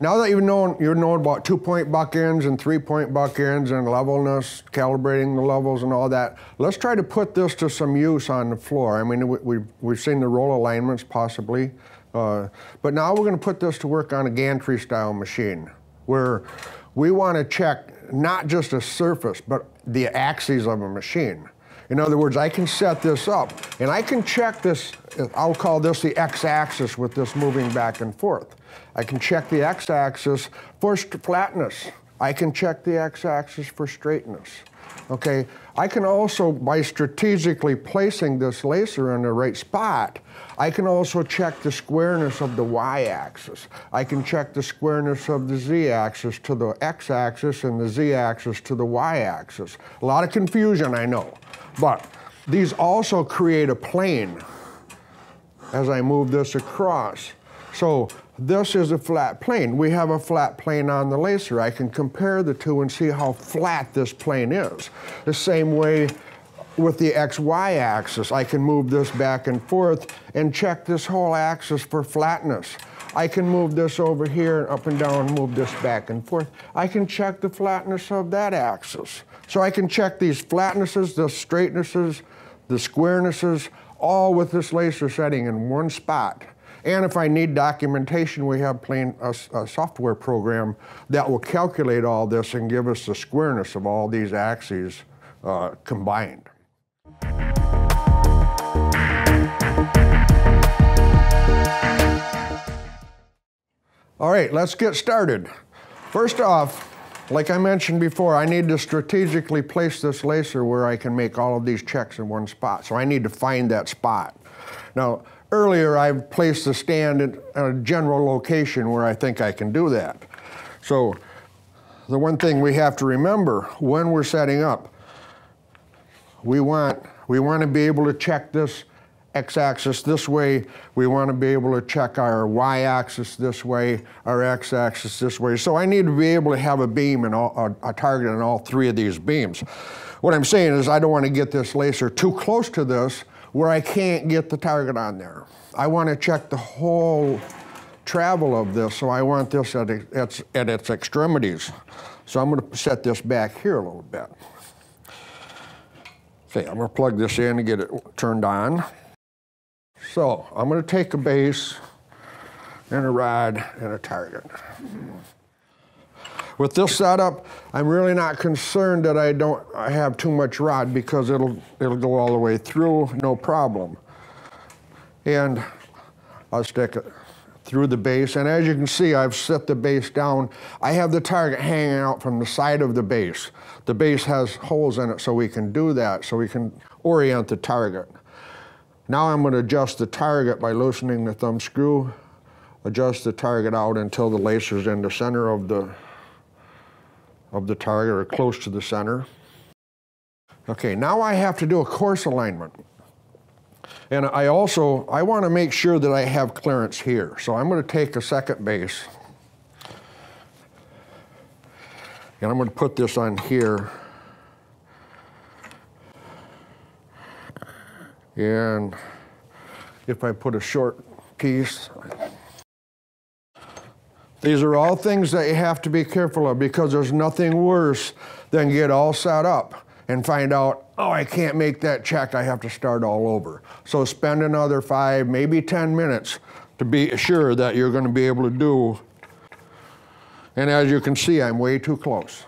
Now that you know about 2-point buck ends and 3-point buck ends and levelness, calibrating the levels and all that, let's try to put this to some use on the floor. I mean, we've seen the roll alignments possibly, but now we're going to put this to work on a gantry-style machine, where we want to check not just a surface, but the axes of a machine. In other words, I can set this up, and I can check this, I'll call this the x-axis with this moving back and forth. I can check the x-axis for flatness. I can check the x-axis for straightness. Okay, I can also, by strategically placing this laser in the right spot, I can also check the squareness of the y-axis. I can check the squareness of the z-axis to the x-axis and the z-axis to the y-axis. A lot of confusion, I know, but these also create a plane as I move this across. So this is a flat plane. We have a flat plane on the laser. I can compare the two and see how flat this plane is. The same way with the XY axis, I can move this back and forth and check this whole axis for flatness. I can move this over here, up and down, move this back and forth. I can check the flatness of that axis. So I can check these flatnesses, the straightnesses, the squarenesses, all with this laser setting in one spot. And if I need documentation, we have a software program that will calculate all this and give us the squareness of all these axes combined. All right, let's get started. First off, like I mentioned before, I need to strategically place this laser where I can make all of these checks in one spot. So I need to find that spot. Now, earlier I've placed the stand in a general location where I think I can do that. So the one thing we have to remember when we're setting up, we want to be able to check this x-axis this way. We want to be able to check our y-axis this way, our x-axis this way. So I need to be able to have a beam and a target on all three of these beams. What I'm saying is I don't want to get this laser too close to this where I can't get the target on there. I want to check the whole travel of this, so I want this at its extremities. So I'm going to set this back here a little bit. Okay, I'm going to plug this in and get it turned on. So I'm going to take a base and a rod and a target. With this setup, I'm really not concerned that I have too much rod because it'll go all the way through, no problem. And I'll stick it through the base, and as you can see, I've set the base down. I have the target hanging out from the side of the base. The base has holes in it, so we can do that, so we can orient the target. Now I'm going to adjust the target by loosening the thumb screw, adjust the target out until the laser's in the center of the target, or close to the center. Okay, now I have to do a course alignment. And I want to make sure that I have clearance here. So I'm going to take a second base, and I'm going to put this on here. And if I put a short piece, these are all things that you have to be careful of, because there's nothing worse than get all set up and find out, oh, I can't make that check, I have to start all over. So spend another 5, maybe 10 minutes to be sure that you're going to be able to do. And as you can see, I'm way too close.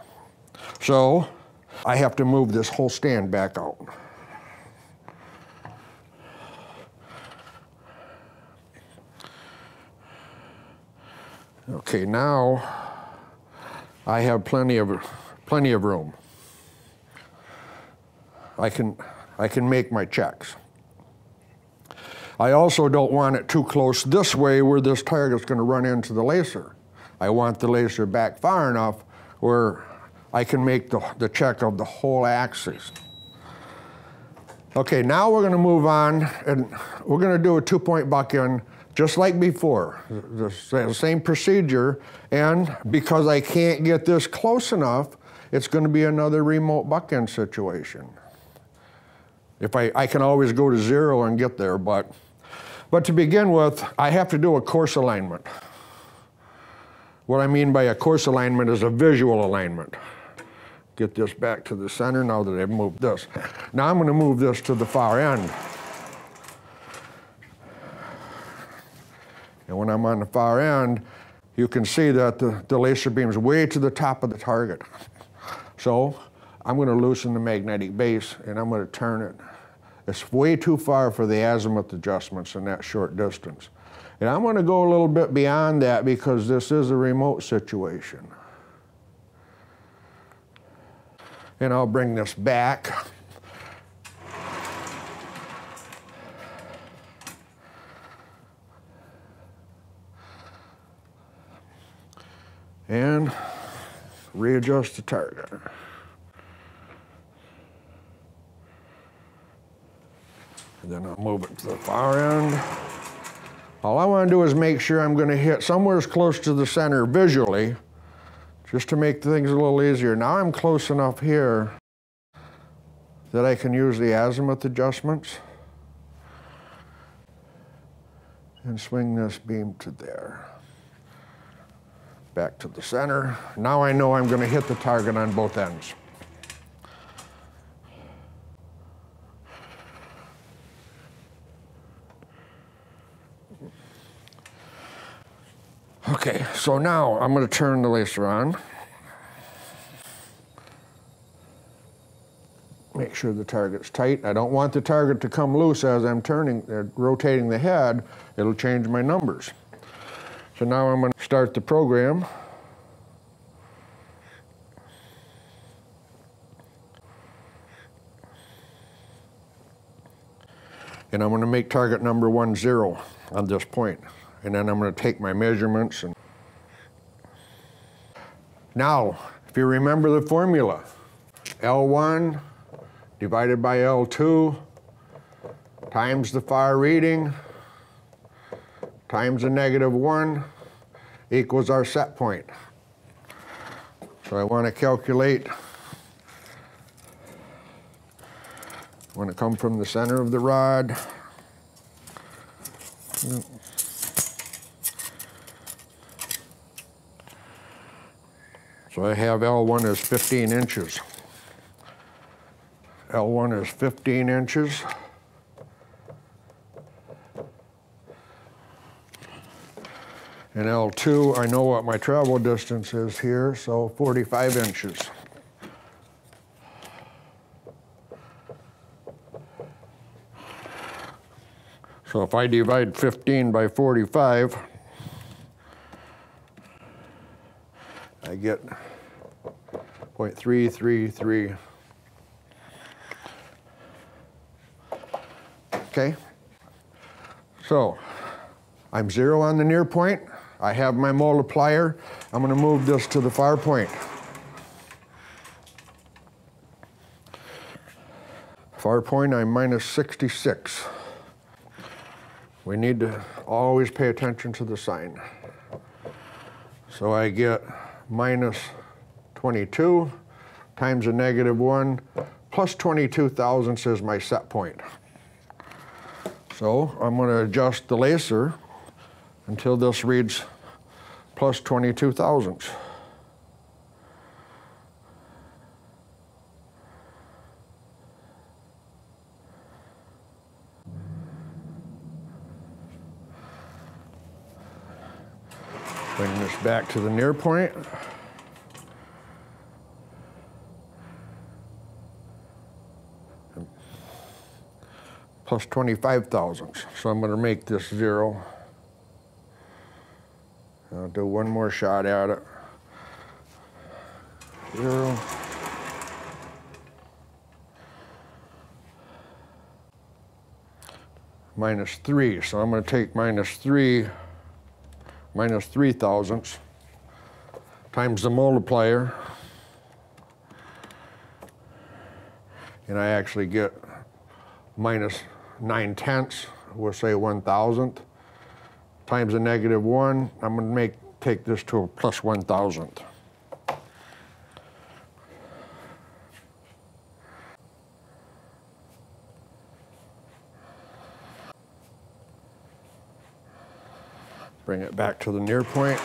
So I have to move this whole stand back out. Okay, now I have plenty of room. I can make my checks. I also don't want it too close this way where this target's going to run into the laser. I want the laser back far enough where I can make the check of the whole axis. Okay, now we're going to move on, and we're going to do a 2-point buck in just like before. The same procedure, and because I can't get this close enough, it's going to be another remote buck end situation. If I can always go to 0 and get there, but to begin with, I have to do a course alignment. What I mean by a coarse alignment is a visual alignment. Get this back to the center now that I've moved this. Now I'm going to move this to the far end. And when I'm on the far end, you can see that the laser beam is way to the top of the target. So I'm going to loosen the magnetic base and I'm going to turn it. It's way too far for the azimuth adjustments in that short distance. And I'm going to go a little bit beyond that because this is a remote situation. And I'll bring this back. And readjust the target. And then I'll move it to the far end. All I want to do is make sure I'm going to hit somewhere as close to the center visually, just to make things a little easier. Now I'm close enough here that I can use the azimuth adjustments and swing this beam to there. Back to the center. Now I know I'm going to hit the target on both ends. Okay, so now I'm going to turn the laser on. Make sure the target's tight. I don't want the target to come loose as I'm rotating the head. It'll change my numbers. So now I'm going to start the program. And I'm going to make target number 1 0 on this point. And then I'm going to take my measurements. Now, if you remember the formula, L1 divided by L2 times the far reading times the -1 equals our set point. So I want to calculate, I want to come from the center of the rod. So I have L1 is 15 inches. L1 is 15 inches. And L2, I know what my travel distance is here, so 45 inches. So if I divide 15 by 45, I get 0.333. Okay, so I'm 0 on the near point. I have my multiplier. I'm going to move this to the far point. Far point, I'm -66. We need to always pay attention to the sign. So I get -22 times a -1 plus 22 thousandths is my set point. So I'm going to adjust the laser until this reads plus 22 thousandths. Bring this back to the near point. Plus 25 thousandths. So I'm going to make this 0. I'll do one more shot at it. 0. -3. So I'm going to take -3 thousandths times the multiplier. And I actually get -9/10, we'll say 1,000th, times a -1. I'm going to take this to a plus 1,000th. Bring it back to the near point.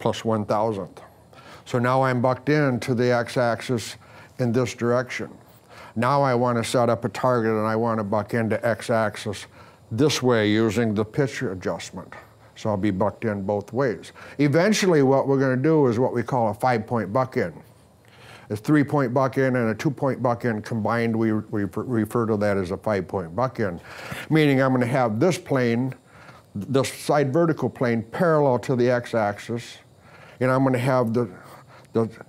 plus 1,000th. So now I'm bucked into the x-axis in this direction. Now I want to set up a target and I want to buck into x-axis this way using the pitch adjustment. So I'll be bucked in both ways. Eventually what we're going to do is what we call a 5-point buck in. A 3-point buck in and a 2-point buck in combined, we refer to that as a 5-point buck in. Meaning I'm going to have this plane, this side vertical plane, parallel to the x-axis, and I'm going to have the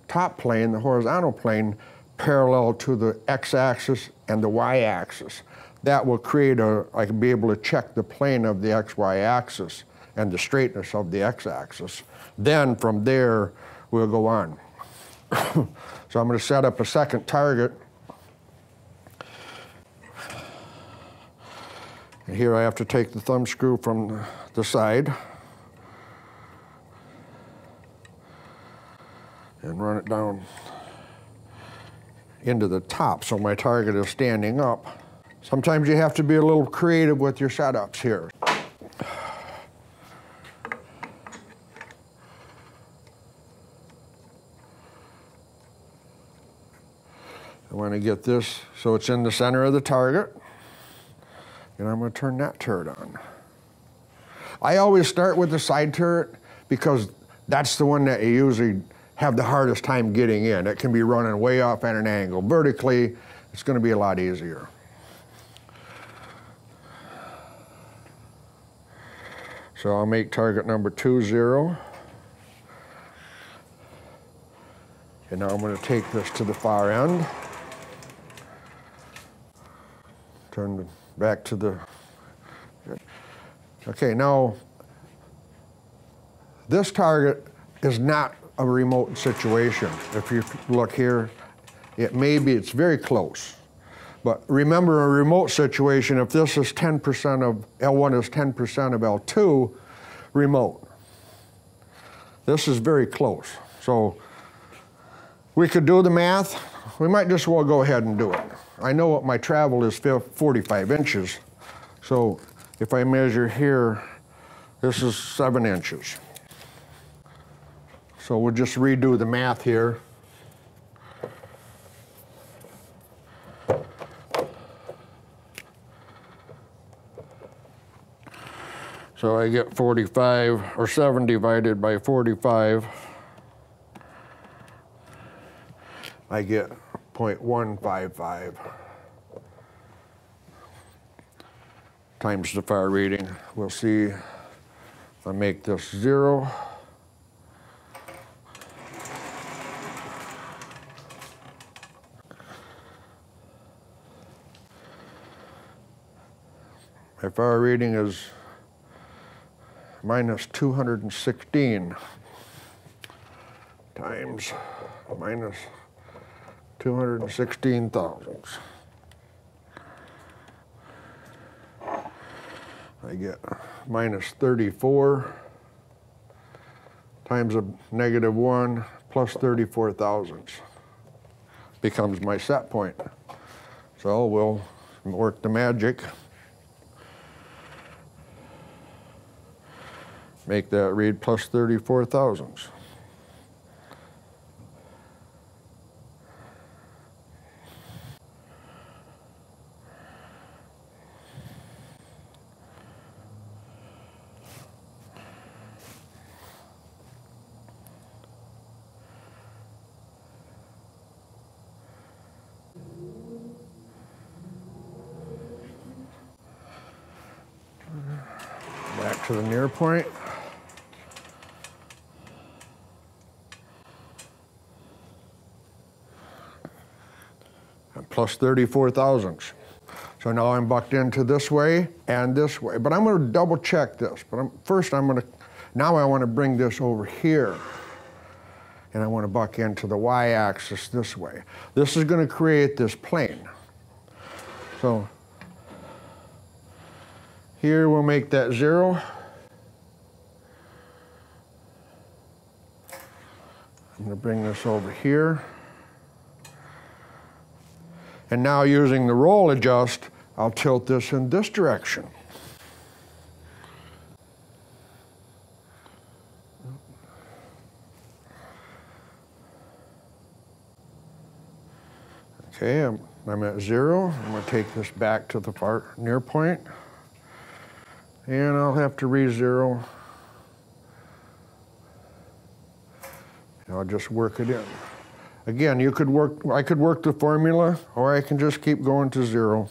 top plane, the horizontal plane, parallel to the x-axis and the y-axis. That will create I can be able to check the plane of the x-y axis and the straightness of the x-axis. Then from there, we'll go on. So I'm going to set up a second target. And here I have to take the thumb screw from the side and run it down into the top so my target is standing up. Sometimes you have to be a little creative with your setups here. I want to get this so it's in the center of the target, and I'm going to turn that turret on. I always start with the side turret because that's the one that you usually have the hardest time getting in. It can be running way off at an angle. Vertically, it's going to be a lot easier. So I'll make target number 2, 0. And now I'm going to take this to the far end. Turn it back to the... Okay, now this target is not a remote situation. If you look here, it's very close. But remember, a remote situation, if this is 10% of, L1 is 10% of L2, remote. This is very close. So we could do the math. We might just well go ahead and do it. I know what my travel is, 45 inches. So if I measure here, this is 7 inches. So we'll just redo the math here. So I get 45, or 7 divided by 45. I get 0.155 times the far reading. We'll see if I make this 0. My far reading is minus 216 times minus 216 thousandths. I get minus 34 times a negative 1 plus 34 thousandths. Becomes my set point. So we'll work the magic. Make that read plus 34 thousandths. Back to the near point. Plus 34 thousandths. So now I'm bucked into this way and this way. But I'm going to double check this. But first now I want to bring this over here. And I want to buck into the y-axis this way. This is going to create this plane. So here we'll make that 0. I'm going to bring this over here. And now using the roll adjust, I'll tilt this in this direction. Okay, I'm at 0. I'm going to take this back to the far near point. And I'll have to re-zero. I'll just work it in. Again, I could work the formula, or I can just keep going to 0.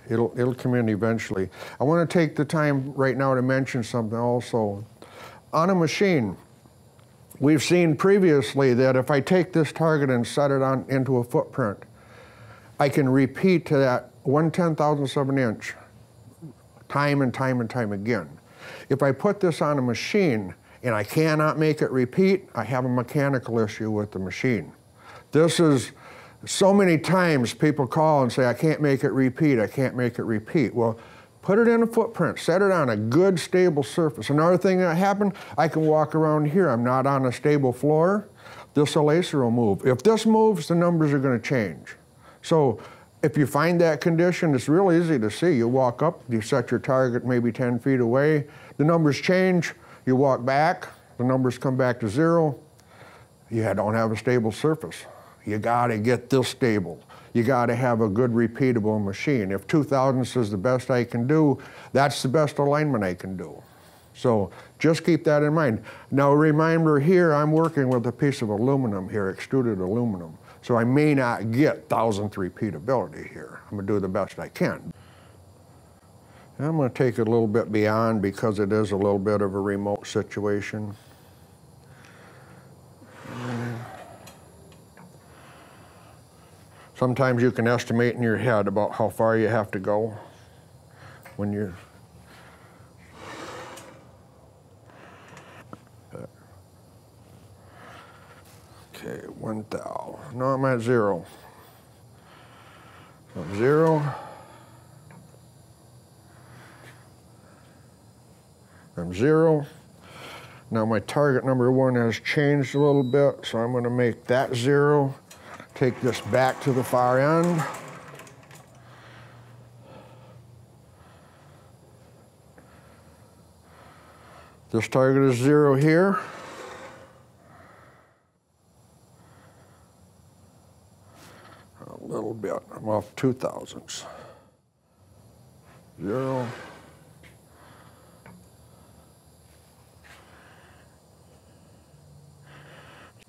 It'll come in eventually. I want to take the time right now to mention something also. On a machine, we've seen previously that if I take this target and set it on into a footprint, I can repeat to that 1/10,000th of an inch time and time and time again. If I put this on a machine and I cannot make it repeat, I have a mechanical issue with the machine. This is so many times people call and say, I can't make it repeat, I can't make it repeat. Well, put it in a footprint, set it on a good stable surface. Another thing that happened, I can walk around here. I'm not on a stable floor. This laser will move. If this moves, the numbers are going to change. So if you find that condition, it's real easy to see. You walk up, you set your target maybe 10 feet away, the numbers change, you walk back, the numbers come back to 0. You don't have a stable surface. You gotta get this stable. You gotta have a good repeatable machine. If 2/1000 is the best I can do, that's the best alignment I can do. So just keep that in mind. Now remember here, I'm working with a piece of aluminum here, extruded aluminum. So I may not get 1,000th repeatability here. I'm gonna do the best I can. And I'm gonna take it a little bit beyond because it is a little bit of a remote situation. Sometimes you can estimate in your head about how far you have to go when you're okay, 1,000. No, I'm at 0. So 0. I'm 0. Now my target number 1 has changed a little bit, so I'm going to make that 0. Take this back to the far end. This target is 0 here. A little bit. I'm off 2/1000ths. 0.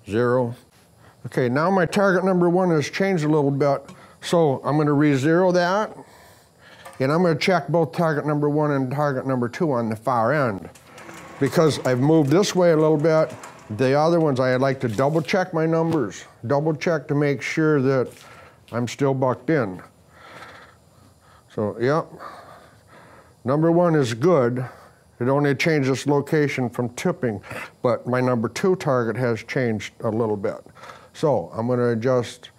0. Okay, now my target number 1 has changed a little bit, so I'm going to re-zero that, and I'm going to check both target number 1 and target number 2 on the far end. Because I've moved this way a little bit, the other ones I'd like to double check my numbers, double check to make sure that I'm still bucked in. So, yep, number 1 is good. It only changed its location from tipping, but my number 2 target has changed a little bit. So I'm going to adjust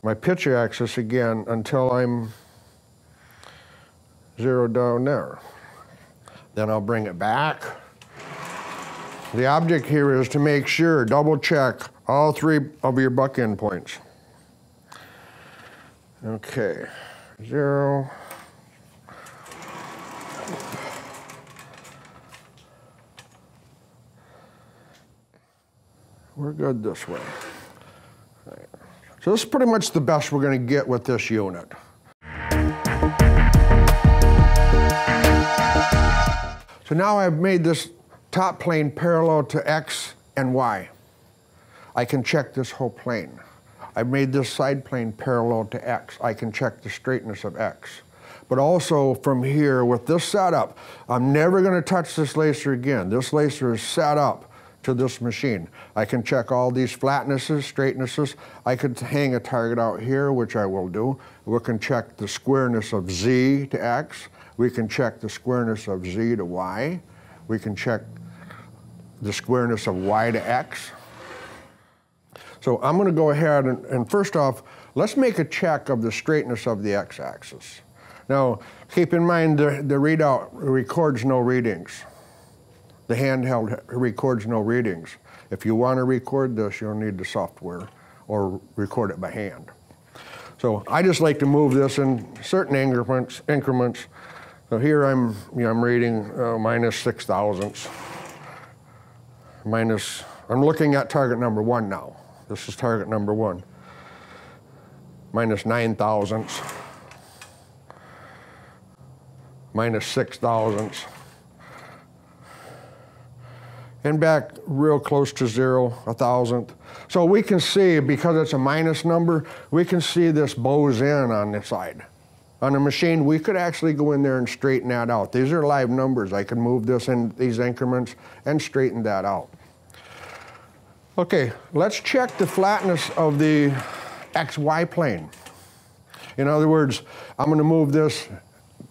my pitch axis again until I'm 0 down there. Then I'll bring it back. The object here is to make sure, double check all 3 of your buck end points. Okay, 0. We're good this way. Right. So this is pretty much the best we're going to get with this unit. So now I've made this top plane parallel to X and Y. I can check this whole plane. I've made this side plane parallel to X. I can check the straightness of X. But also from here, with this setup, I'm never going to touch this laser again. This laser is set up to this machine. I can check all these flatnesses, straightnesses. I could hang a target out here, which I will do. We can check the squareness of Z to X. We can check the squareness of Z to Y. We can check the squareness of Y to X. So I'm going to go ahead and first off, let's make a check of the straightness of the X-axis. Now, keep in mind the readout records no readings. The handheld records no readings. If you want to record this, you'll need the software or record it by hand. So I just like to move this in certain increments. So here I'm reading minus 6/1000ths. I'm looking at target number 1 now. This is target number 1. minus 9 thousandths, minus 6 thousandths, and back real close to 0, 1,000th. So we can see, because it's a minus number, we can see this bows in on this side. On a machine, we could actually go in there and straighten that out. These are live numbers. I can move this in these increments and straighten that out. Okay, let's check the flatness of the XY plane. In other words, I'm going to move this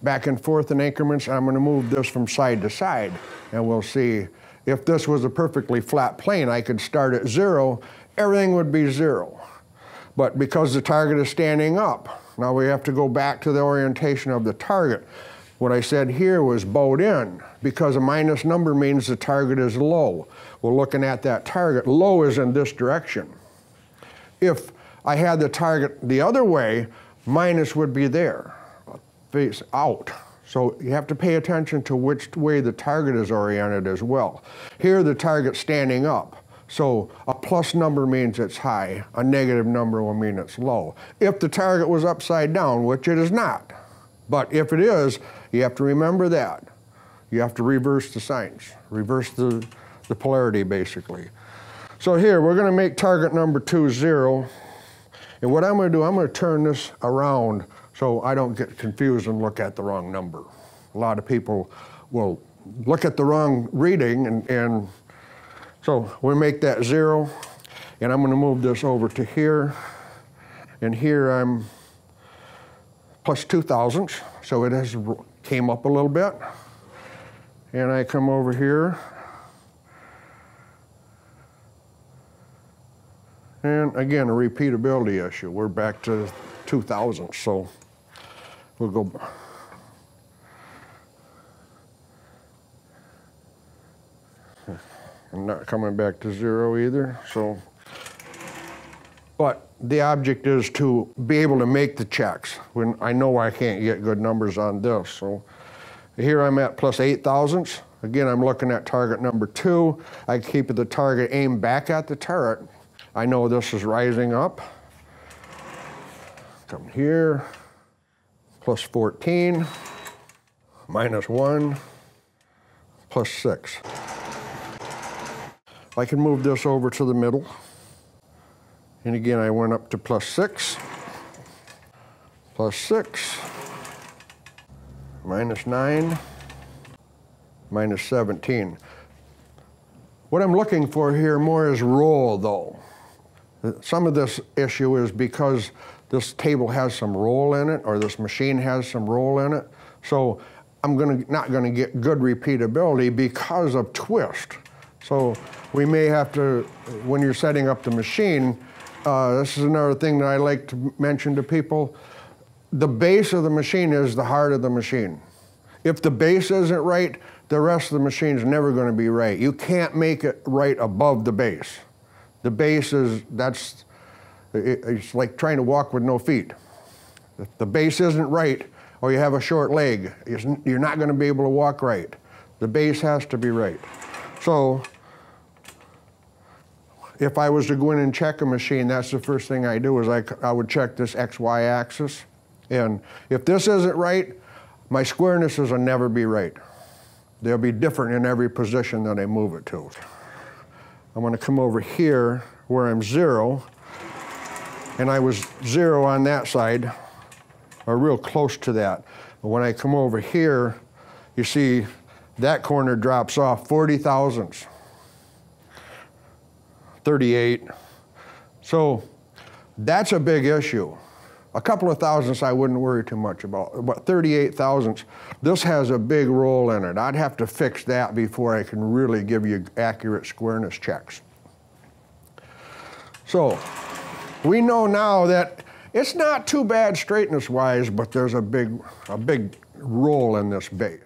back and forth in increments, and I'm going to move this from side to side, and we'll see. If this was a perfectly flat plane, I could start at 0, everything would be 0. But because the target is standing up, now we have to go back to the orientation of the target. What I said here was bowed in, because a minus number means the target is low. We're looking at that target. Low is in this direction. If I had the target the other way, minus would be there, face out. So you have to pay attention to which way the target is oriented as well. Here the target's standing up. So a plus number means it's high, a negative number will mean it's low. If the target was upside down, which it is not, but if it is, you have to remember that. You have to reverse the signs, reverse the polarity basically. So here we're going to make target number 2 0, and what I'm going to do, I'm going to turn this around so I don't get confused and look at the wrong number. A lot of people will look at the wrong reading, and so we'll make that 0, and I'm going to move this over to here, and here I'm plus 2 thousandths, so it has came up a little bit, and I come over here, and again, a repeatability issue. We're back to 2 thousandths, so we'll go. I'm not coming back to 0 either, so. But the object is to be able to make the checks when I know I can't get good numbers on this. So here I'm at plus 8 thousandths. Again, I'm looking at target number 2. I keep the target aimed back at the turret. I know this is rising up. Come here, plus 14, minus 1, plus 6. I can move this over to the middle. And again, I went up to plus 6, plus 6, minus 9, minus 17. What I'm looking for here more is roll, though. Some of this issue is because this table has some roll in it, or this machine has some roll in it. So I'm not going to get good repeatability because of twist. So we may have to, when you're setting up the machine, this is another thing that I like to mention to people. The base of the machine is the heart of the machine. If the base isn't right, the rest of the machine's never going to be right. You can't make it right above the base. The base is, it's like trying to walk with no feet. If the base isn't right, or you have a short leg, you're not going to be able to walk right. The base has to be right. So if I was to go in and check a machine, that's the first thing I do is I would check this XY axis. And if this isn't right, my squarenesses will never be right. They'll be different in every position that I move it to. I'm going to come over here where I'm 0, and I was 0 on that side, or real close to that. But when I come over here, you see that corner drops off 40 thousandths. 38. So that's a big issue. A couple of thousandths I wouldn't worry too much about, but 38 thousandths, this has a big roll in it. I'd have to fix that before I can really give you accurate squareness checks. So we know now that it's not too bad straightness-wise, but there's a big roll in this base.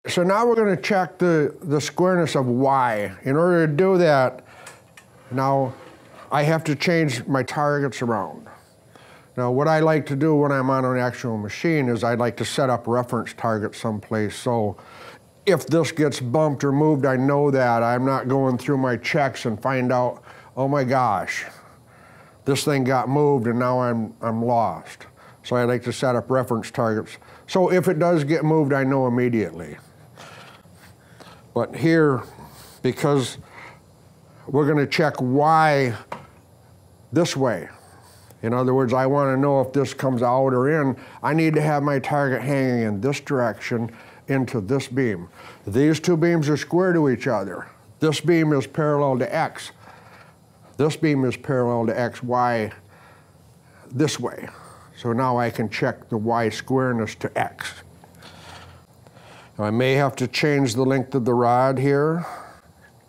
So now we're going to check the squareness of Y. In order to do that, now I have to change my targets around. Now what I like to do when I'm on an actual machine is I'd like to set up reference targets someplace. So if this gets bumped or moved, I know that. I'm not going through my checks and find out, oh my gosh, this thing got moved and now I'm lost. So I like to set up reference targets. So if it does get moved, I know immediately. But here, because we're going to check Y this way. In other words, I want to know if this comes out or in. I need to have my target hanging in this direction into this beam. These two beams are square to each other. This beam is parallel to X. This beam is parallel to X, Y this way. So now I can check the Y squareness to X. Now I may have to change the length of the rod here.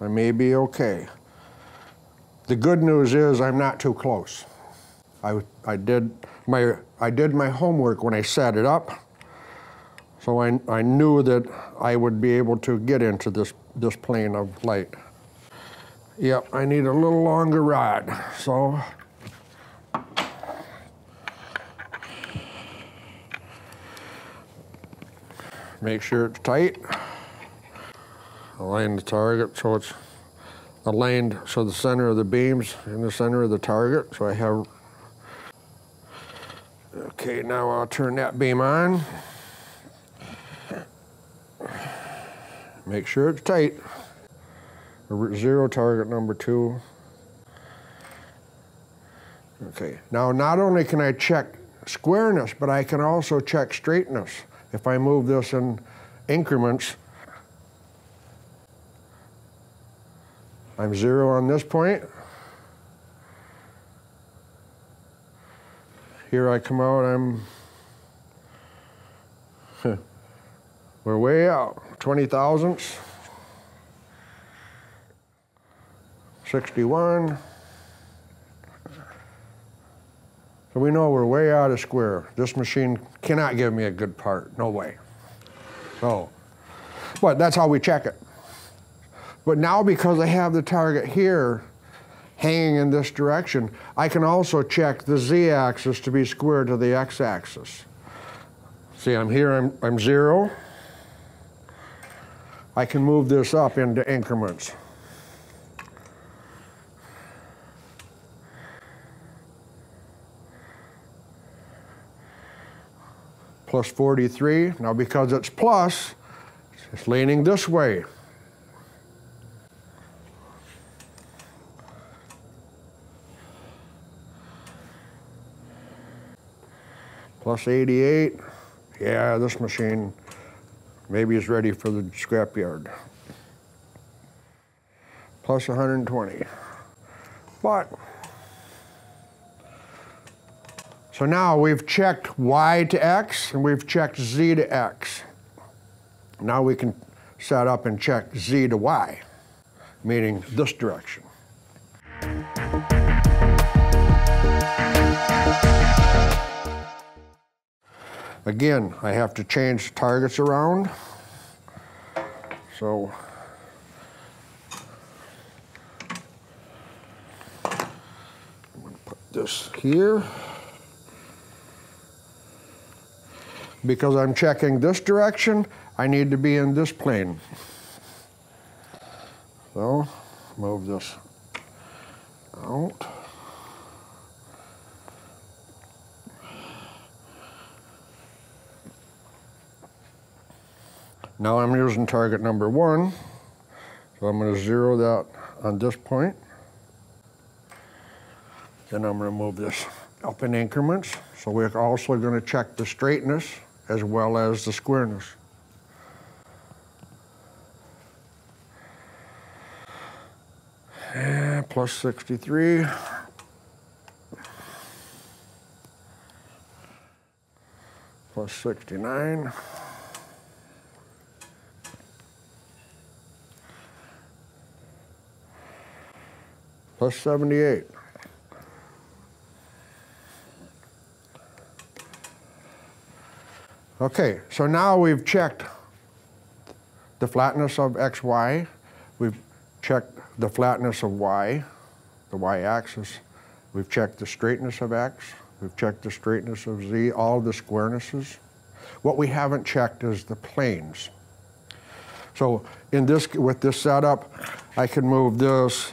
I may be okay. The good news is I'm not too close. I did my homework when I set it up, so I knew that I would be able to get into this plane of light. Yep, I need a little longer rod, so make sure it's tight. Align the target so it's aligned, so the center of the beam's in the center of the target. So I have, okay, now I'll turn that beam on. Make sure it's tight. Zero target number 2. Okay, now not only can I check squareness, but I can also check straightness. If I move this in increments, I'm 0 on this point. Here I come out, we're way out, 20 thousandths, 61. So we know we're way out of square. This machine cannot give me a good part, no way. So, but that's how we check it. But now because I have the target here hanging in this direction, I can also check the Z-axis to be square to the X-axis. See, I'm here, I'm 0. I can move this up into increments. Plus 43. Now because it's plus, it's leaning this way. Plus 88. Yeah, this machine maybe is ready for the scrapyard. Plus 120. But, so now we've checked Y to X and we've checked Z to X. Now we can set up and check Z to Y, meaning this direction. Again, I have to change targets around. So I'm going to put this here. Because I'm checking this direction, I need to be in this plane. So move this out. Now I'm using target number 1, so I'm going to 0 that on this point. Then I'm going to move this up in increments. So we're also going to check the straightness as well as the squareness. And plus 63. Plus 69. Plus 78. Okay, so now we've checked the flatness of XY. We've checked the flatness of Y, the Y-axis. We've checked the straightness of X. We've checked the straightness of Z, all the squarenesses. What we haven't checked is the planes. So with this setup, I could move this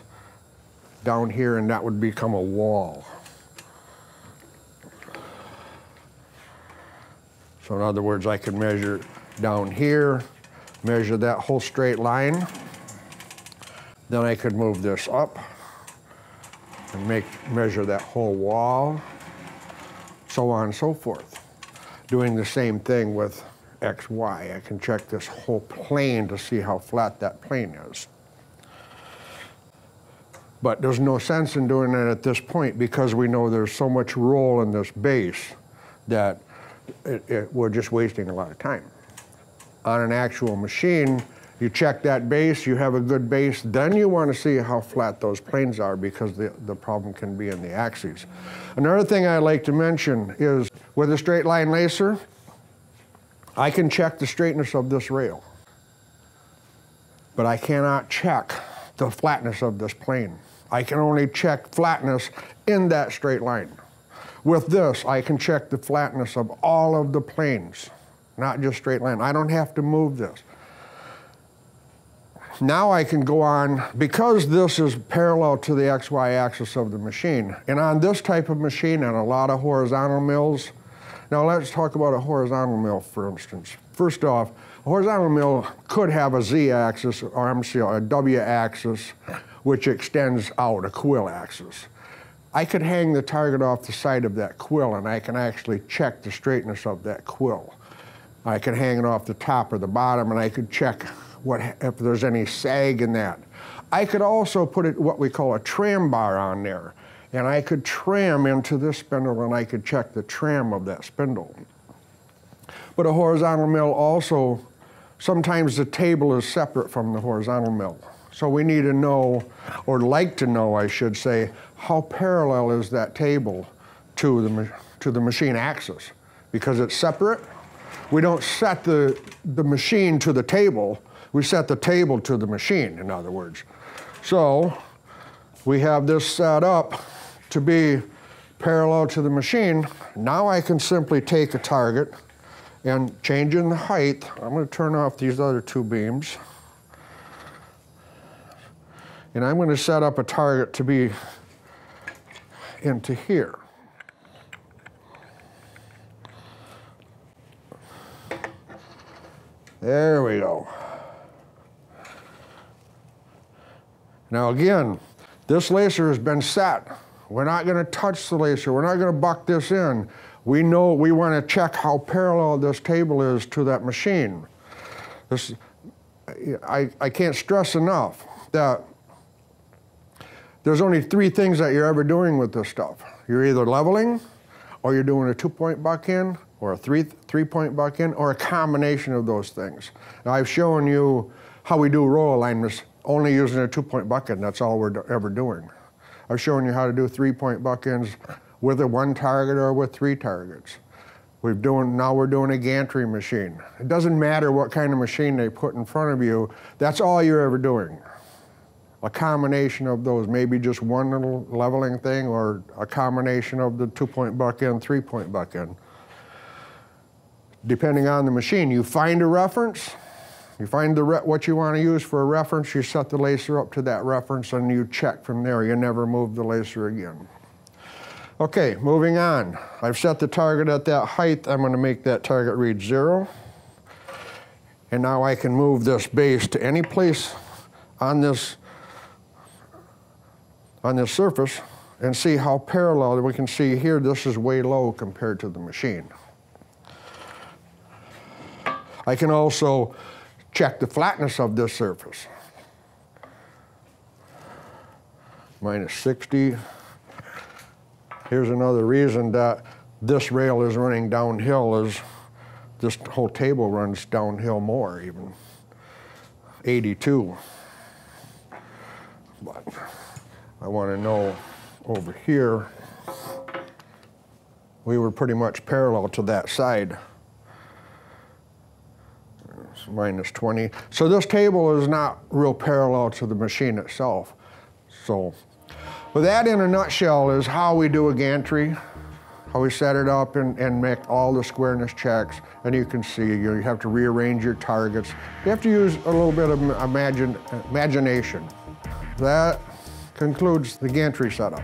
down here and that would become a wall. So in other words, I could measure down here, measure that whole straight line. Then I could move this up and measure that whole wall, so on and so forth. Doing the same thing with X, Y. I can check this whole plane to see how flat that plane is. But there's no sense in doing that at this point because we know there's so much roll in this base that we're just wasting a lot of time. On an actual machine, you check that base, you have a good base, then you want to see how flat those planes are because the problem can be in the axes. Another thing I like to mention is with a straight line lacer, I can check the straightness of this rail, but I cannot check the flatness of this plane. I can only check flatness in that straight line. With this, I can check the flatness of all of the planes, not just straight line. I don't have to move this. Now I can go on, because this is parallel to the XY axis of the machine, and on this type of machine and a lot of horizontal mills, now let's talk about a horizontal mill for instance. First off, a horizontal mill could have a Z axis, or I'm sorry, a W axis, which extends out, a quill axis. I could hang the target off the side of that quill and I can actually check the straightness of that quill. I can hang it off the top or the bottom and I could check if there's any sag in that. I could also put what we call a tram bar on there, and I could tram into this spindle and I could check the tram of that spindle. But a horizontal mill also, sometimes the table is separate from the horizontal mill. So we need to know, or like to know, I should say, how parallel is that table to the machine axis. Because it's separate, we don't set the machine to the table, we set the table to the machine, in other words. So we have this set up to be parallel to the machine. Now I can simply take a target and change in the height. I'm going to turn off these other two beams. And I'm going to set up a target to be into here. There we go. Now again, this lacer has been set. We're not going to touch the lacer. We're not going to buck this in. We know we want to check how parallel this table is to that machine. I can't stress enough that there's only three things that you're ever doing with this stuff. You're either leveling, or you're doing a 2-point buck in, or a three-point buck in, or a combination of those things. Now I've shown you how we do roll alignments only using a 2-point buck in. That's all we're ever doing. I've shown you how to do 3-point buck ins with a 1 target or with 3 targets. Now we're doing a gantry machine. It doesn't matter what kind of machine they put in front of you, that's all you're ever doing. A combination of those, maybe just one little leveling thing or a combination of the 2-point buck in, 3-point buck in. Depending on the machine, you find a reference, you find what you want to use for a reference, you set the lacer up to that reference and you check from there. You never move the lacer again. Okay, moving on. I've set the target at that height. I'm going to make that target read 0. And now I can move this base to any place on this surface and see how parallel. We can see here this is way low compared to the machine. I can also check the flatness of this surface. -60. Here's another reason that this rail is running downhill is this whole table runs downhill more even. 82. But I want to know over here, we were pretty much parallel to that side. It's -20. So this table is not real parallel to the machine itself. So, but that in a nutshell is how we do a gantry how we set it up and make all the squareness checks. And you can see you have to rearrange your targets. You have to use a little bit of imagination. That concludes the gantry setup.